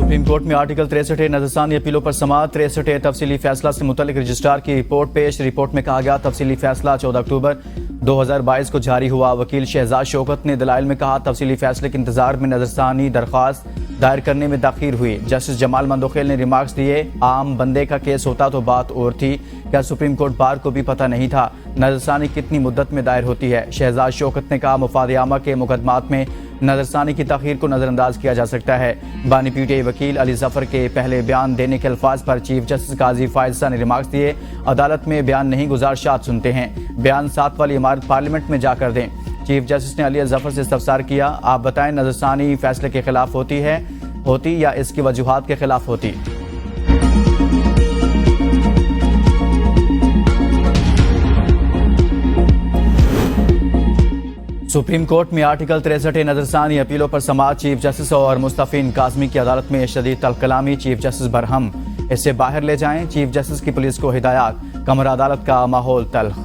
Supreme court में article 63 नजरसानी अपीलों पर समाअत। 63 तफसीली फैसला से मुतल्लिक रजिस्ट्रार की रिपोर्ट पेश। रिपोर्ट में कहा गया तफसीली फैसला 14 अक्टूबर 2022 को जारी हुआ। वकील शहजाद शौकत ने दलाइल में कहा तफसीली फैसले के इंतजार में नजरसानी दरख्वास्त दायर करने में ताखीर हुई। जस्टिस जमाल मंदोखेल ने रिमार्क्स दिए, आम बंदे का केस होता तो बात और थी, क्या सुप्रीम कोर्ट बार को भी पता नहीं था नजरसानी कितनी मुद्दत में दायर होती है। शहजाद शौकत ने कहा मुफाद आमा के मुकदमात में नजरसानी की ताखीर को नजरअंदाज किया जा सकता है। बानी पीटीआई वकील अली जफर के पहले बयान देने के अल्फाज पर चीफ जस्टिस काजी फायजा ने रिमार्क्स दिए, अदालत में बयान नहीं गुजारिशात सुनते हैं, बयान 7 वाली इमारत पार्लियामेंट में जाकर दें। चीफ जस्टिस ने अली जफर से इस्तफसार किया, आप बताएं नजरसानी फैसले के खिलाफ होती या इसकी वजूहात के खिलाफ होती। सुप्रीम कोर्ट में आर्टिकल 63 नजरसानी अपीलों पर समाअत। चीफ जस्टिस और मुस्तफीन काज़मी की अदालत में शदीद तलकलामी, चीफ जस्टिस बरहम इससे बाहर ले जाएं। चीफ जस्टिस की पुलिस को हिदायत, कमरा अदालत का माहौल तल्ख।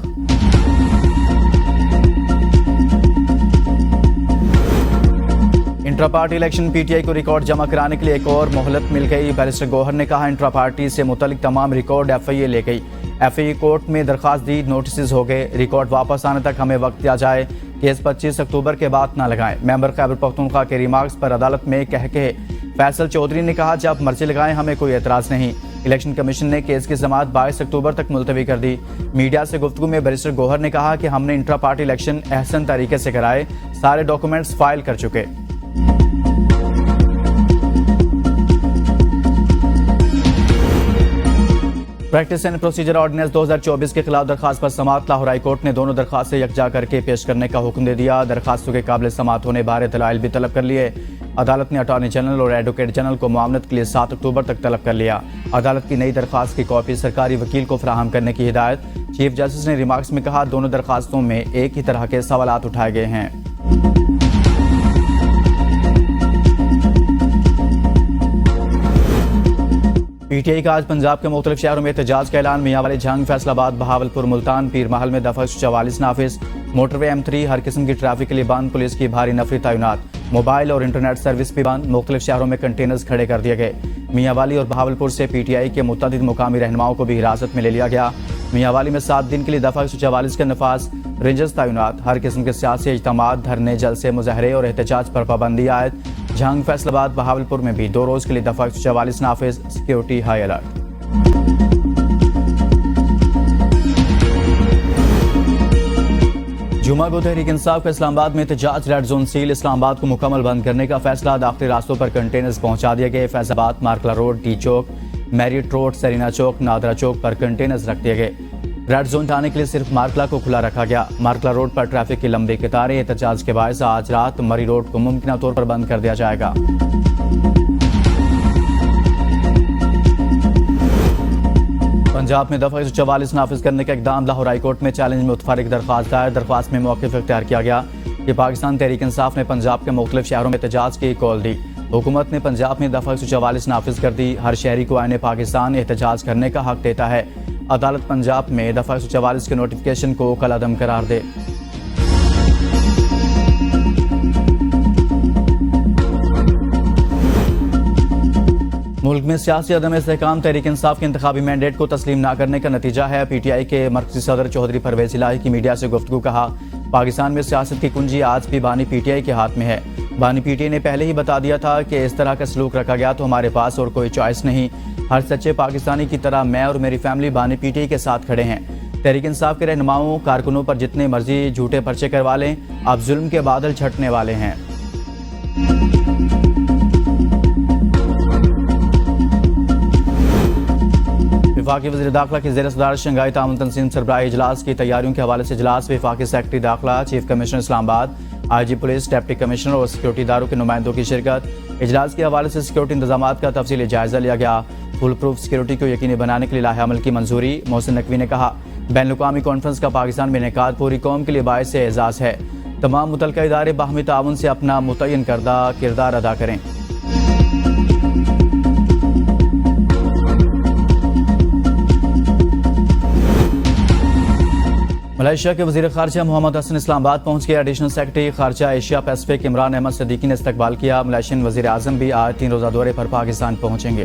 इंट्रा पार्टी इलेक्शन पीटीआई को रिकॉर्ड जमा कराने के लिए एक और मोहलत मिल गई। बैरिस्टर गौहर ने कहा इंट्रा पार्टी से मुतल्लिक तमाम रिकॉर्ड एफआईए ले गई। एफआईए कोर्ट में दरखास्त दी, नोटिस हो गए, रिकॉर्ड वापस आने तक हमें वक्त दिया जाए, केस 25 अक्टूबर के बाद न लगाएं। मेंबर खैबर पख्तूनख्वा के रिमार्क्स पर अदालत में कह के फैसल चौधरी ने कहा जब मर्जी लगाएं, हमें कोई एतराज नहीं। इलेक्शन कमीशन ने केस की समाअत 22 अक्टूबर तक मुलतवी कर दी। मीडिया से गुफ्तगू में बैरिस्टर गौहर ने कहा कि हमने इंट्रा पार्टी इलेक्शन एहसन तरीके से कराए, सारे डॉक्यूमेंट्स फाइल कर चुके। प्रैक्टिस एंड प्रोसीजर ऑर्डिनेंस 2024 के खिलाफ दरखास्त पर समाअत। लाहौर हाई कोर्ट ने दोनों दरखास्तें यकजा करके पेश करने का हुक्म दे दिया। दरखास्तों के काबिल समाअत होने बारे दलाइल भी तलब कर लिए। अदालत ने अटॉर्नी जनरल और एडवोकेट जनरल को मामलत के लिए 7 अक्टूबर तक तलब कर लिया। अदालत की नई दरखास्त की कॉपी सरकारी वकील को फराहम करने की हिदायत। चीफ जस्टिस ने रिमार्क्स में कहा दोनों दरखास्तों में एक ही तरह के सवालात उठाए गए हैं। पीटीआई का आज पंजाब के मुख्तलिफ शहरों में एहतजाज का ऐलान। मियांवाली, झंग, फैसलाबाद, बहावलपुर, मुल्तान, पीर महल में दफा 44 नाफिज। मोटरवे M3 हर किस्म की ट्रैफिक के लिए बंद, पुलिस की भारी नफरी तैनात। मोबाइल और इंटरनेट सर्विस भी बंद। मुख्तलिफ शहरों में कंटेनर्स खड़े कर दिए गए। मियांवाली और बहावलपुर से पीटीआई के मुतअद्दिद मुकामी रहनुमाओं को भी हिरासत में ले लिया गया। मियांवाली में 7 दिन के लिए दफा 144 का नफाज, रेंजर्स तैनात। हर किस्म के सियासी इज्तिमात, धरने, जलसे, मुजाहरे और एहतजाज पर पाबंदी आयद। झंग, फैसलाबाद, बहावलपुर में भी 2 रोज के लिए दफा 144 नाफिज, सिक्योरिटी हाई अलर्ट। जुमा को तहरीक इंसाफ का इस्लामाबाद में एहतजाज, रेड जोन सील। इस्लामाबाद को मुकम्मल बंद करने का फैसला। दाखिली रास्तों पर कंटेनर्स पहुंचा दिए गए। फैसलाबाद, मार्कला रोड, टी चौक, मैरियट रोड, सरीना चौक, नादरा चौक पर कंटेनर्स रख दिए गए। रेड जोन जाने के लिए सिर्फ मार्कला को खुला रखा गया। मार्कला रोड पर ट्रैफिक की लंबी कतारें। एहतजाज के बायस आज रात मरी रोड को मुमकिन तौर पर बंद कर दिया जाएगा। पंजाब में दफा 144 नाफिज करने का इकदाम। लाहौर हाई कोर्ट में चैलेंज में मुतफरिक दरख्वास्त दायर। दरख्वास्त में मौक़िफ़ इख्तियार किया गया कि पाकिस्तान तहरीक इंसाफ ने पंजाब के मुख्तलिफ शहरों में एहतजाज की कॉल दी। हुकूमत ने पंजाब में दफा 144 नाफिज कर दी। हर शहरी को आईने पाकिस्तान एहतजाज करने का हक देता है। अदालत पंजाब में दफा 144 के नोटिफिकेशन को कलअदम करार दे। मुल्क में सियासी अदम इस्तेहकाम तहरीक इंसाफ के इंतखाबी मैंडेट को तस्लीम न करने का नतीजा है। पीटीआई के मरकजी सदर चौधरी परवेज इलाही की मीडिया से गुफ्तगू। कहा पाकिस्तान में सियासत की कुंजी आज भी बानी पीटीआई के हाथ में है। बानी पीटीआई ने पहले ही बता दिया था कि इस तरह का सलूक रखा गया तो हमारे पास और कोई चॉइस नहीं। हर सच्चे पाकिस्तानी की तरह मैं और मेरी फैमिली बानी पीटीआई के साथ खड़े हैं। तहरीक इंसाफ के रहनुमाओं, कारकुनों पर जितने मर्जी झूठे पर्चे करवा लें, अब जुल्म के बादल छटने वाले हैं। वफाकी वज़ीर दाखिला की ज़ेर सदारत शंघाई ताउन तंजीम सरबराही इजलास की तैयारियों के हवाले से इजलास। वफाकी सेक्रेटरी दाखिला, chief commissioner Islamabad, IG police, deputy commissioner और सिक्योरिटी इदारों के नुमाइंदों की शिरकत। इजलास के हवाले से सिक्योरिटी इंतजामात का तफसीली जायजा लिया गया। फुल प्रूफ सिक्योरिटी को यकीनी बनाने के लिए लाहे अमल की मंजूरी। मोहसिन नकवी ने कहा बैनुल-अक़वामी कॉन्फ्रेंस का पाकिस्तान में इनेकाद पूरी कौम के लिए बाइस एजाज़ है। तमाम मुतल्लिका इदारे बाहमी ताउन से अपना मुतय्यन करदा किरदार अदा करें। मलेशिया के वजीर खारजा मोहम्मद हसन इस्लामाबाद पहुंच गए। एडिशनल सेक्रेटरी खारजा एशिया पैसिफिक इमरान अहमद सिद्दीकी ने इस्तकबाल किया। मलेशियन वजीर आजम भी आज 3 रोजा दौरे पर पाकिस्तान पहुंचेंगे।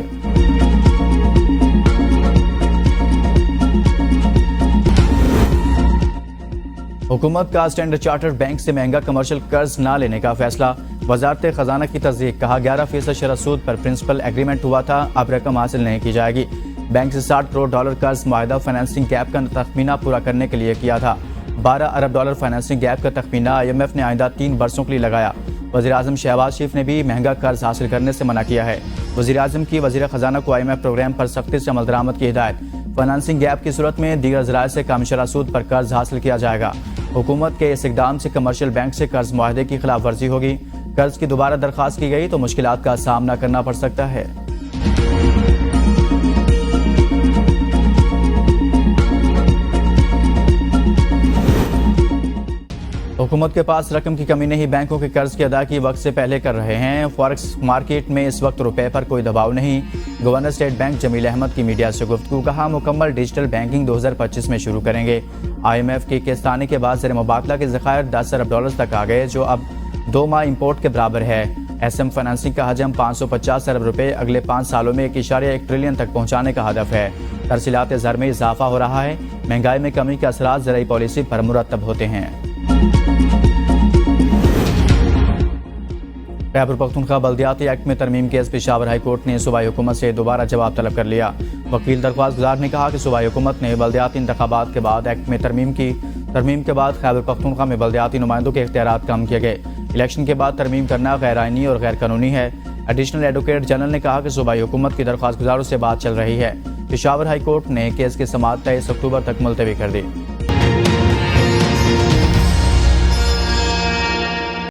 हुकूमत का स्टैंडर्ड चार्टर्ड बैंक से महंगा कमर्शियल कर्ज न लेने का फैसला। वजारत खजाना की तस्दीक। कहा 11% शरह सूद पर प्रिंसिपल एग्रीमेंट हुआ था, अब रकम हासिल नहीं की जाएगी। बैंक से $60 करोड़ कर्ज मुआहदा फाइनेंसिंग गैप का तखमीना पूरा करने के लिए किया था। $12 अरब फाइनेंसिंग गैप का तखमीना IMF ने आइंदा 3 बरसों के लिए लगाया। वज़ीर आज़म शहबाज शरीफ ने भी महंगा कर्ज हासिल करने से मना किया है। वज़ीर आज़म की वज़ीर खजाना को IMF प्रोग्राम पर सख्ती से अमल दरामद की हिदायत। फाइनेंसिंग गैप की सूरत में दीगर ज़राए से कम शरह सूद पर कर्ज हासिल किया जाएगा। हुकूमत के इस इकदाम से कमर्शियल बैंक से कर्ज मुआहदे की खिलाफ वर्जी होगी। कर्ज की दोबारा दरख्वास्त की गई तो मुश्किलात का सामना करना पड़ सकता है। हुकूमत के पास रकम की कमी नहीं, बैंकों के कर्ज की अदा की वक्त से पहले कर रहे हैं। फॉरेक्स मार्केट में इस वक्त रुपए पर कोई दबाव नहीं। Governor state bank Jameel Ahmed की मीडिया से गुफ्तगू। कहा मुकम्मल डिजिटल बैंकिंग 2025 में शुरू करेंगे। IMF की किस्तानी के बाद ज़र मुबादला के ज़खायर $10 अरब तक आ गए, जो अब 2 माह इम्पोर्ट के बराबर है। SM फाइनेंसिंग का हजम 550 अरब रुपए अगले 5 सालों में 1.1 ट्रिलियन तक पहुँचाने का हदफ है। तरसीलात ज़र में इजाफा हो रहा है। महंगाई में कमी के असरात ज़राई पॉलिसी पर मुरतब होते हैं। खैबर पख्तूनख्वा बल्दियाती एक्ट में तरमीम केस पेशावर हाई कोर्ट ने सूबाई हुकूमत से दोबारा जवाब तलब कर लिया। वकील दरख्वास्त गुजार ने कहा कि सूबाई हुकूमत ने बल्दियाती इंतखाबात के बाद एक्ट में तरमीम की। तरमीम के बाद खैबर पख्तूनख्वा में बल्दियाती नुमाइंदों के इख्तियारात कम किए गए। इलेक्शन के बाद तरमीम करना गैर आइनी और गैर कानूनी है। एडिशनल एडवोकेट जनरल ने कहा कि सूबाई हुकूमत की दरख्वास्त गुजारों से बात चल रही है। पेशावर हाई कोर्ट ने केस की समाअत 23 अक्टूबर तक मुलतवी कर दी।